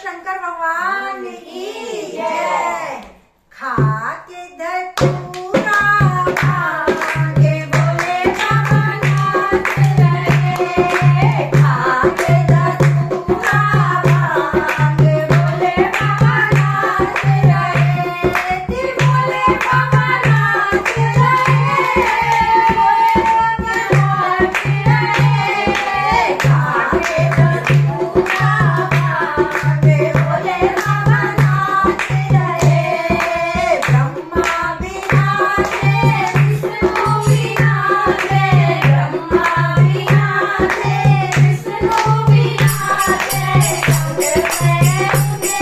शंकर भगवान की जय। खाके धतूरा भागे बोले बाबा नाच रहे। खाके धतूरा भागे बोले बाबा नाच रहे। बोले बाबा नाच रहे। नाच रहे। खाके धतूरा भागे बोले बाबा नाच रहे। ब्रह्मा विराजे विष्णु विराजे। ब्रह्मा विराजे विष्णु विराजे। संग में उनके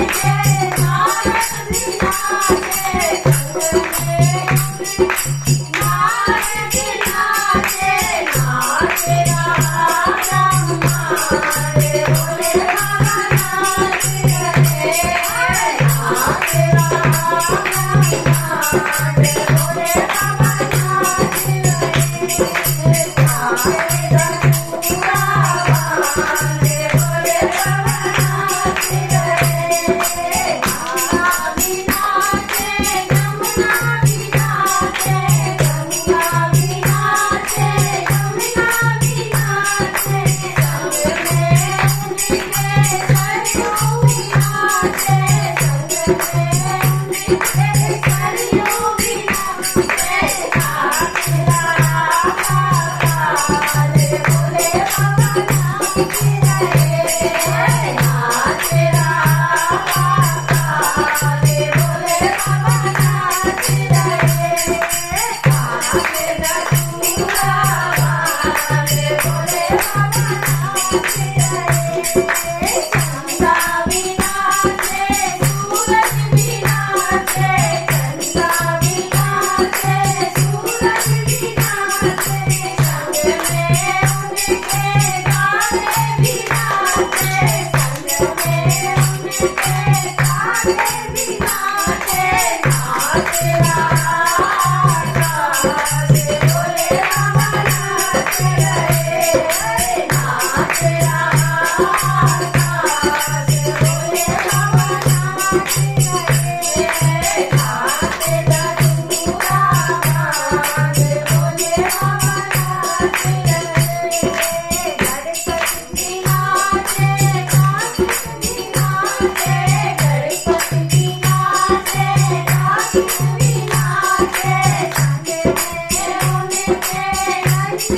नारद विराजे। संग में नारद विराजे। नाच रहा ब्रह्मा रे बोले बाबा नाच रहे। नाच रहा ब्रह्मा रे बोले बाबा नाच रहे। खाके धतूरा भागे बोले बाबा नाच रहे। गंगा विराजे यमुना विराजे। गंगा विराजे यमुना विराजे। संग में उनके सरयू विराजे। संग में उनके सरयू विराजे। नाच रहा बाबा रे बोले बाबा नाच रहे। नाच रहा बाबा रे बोले बाबा नाच रहे। खाके धतूरा भागे बोले बाबा नाच रहे। चंदा विराजे सूरज विराजे। चंदा विराजे सूरज विराजे। संग में उनके तारे विराजे। संग में उनके तारे विराजे। नाच रहा आकाश बोले बाबा नाच रहे। नाच रहा आकाश बोले बाबा नाच रहे। खाके धतूरा भागे बोले बाबा नाच रहे। गणपति विराजे कार्तिक विराजे। गणपति विराजे कार्तिक विराजे। संग में उनके गणेश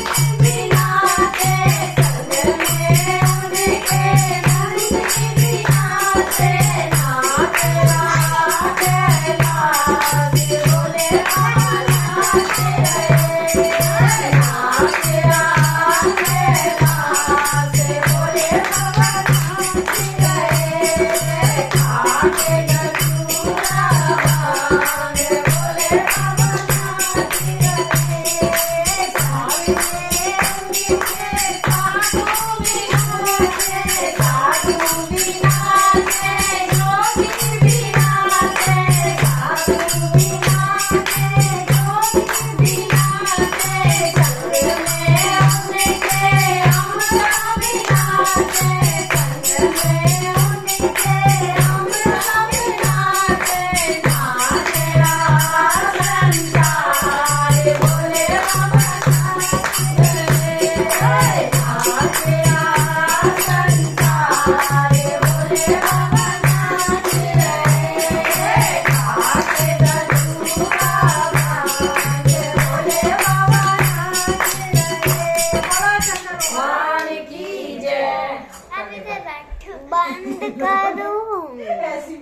विराजे। संग में उनके गणेश विराजे। नाच रहा कैलाश बोले बाबा नाच रहे। नाच रहा कैलाश बोले बाबा नाच रहे। खाके धतूरा भागे बोले बाबा नाच रहे। सावन में उनके साधु विराजे। साधु विराजे योगी विराजे। साधु विराजे योगी विराजे। संग में उनके अमरा विराजे। संग में उनके अमरा विराजे। नाच रहा संसार बोले बाबा नाच रहे। नाच रहा संसार बोले बाबा नाच रहे। खाके धतूरा भागे बोले बाबा नाच रहे। बोलो शंकर भगवान की जय। बंद करो।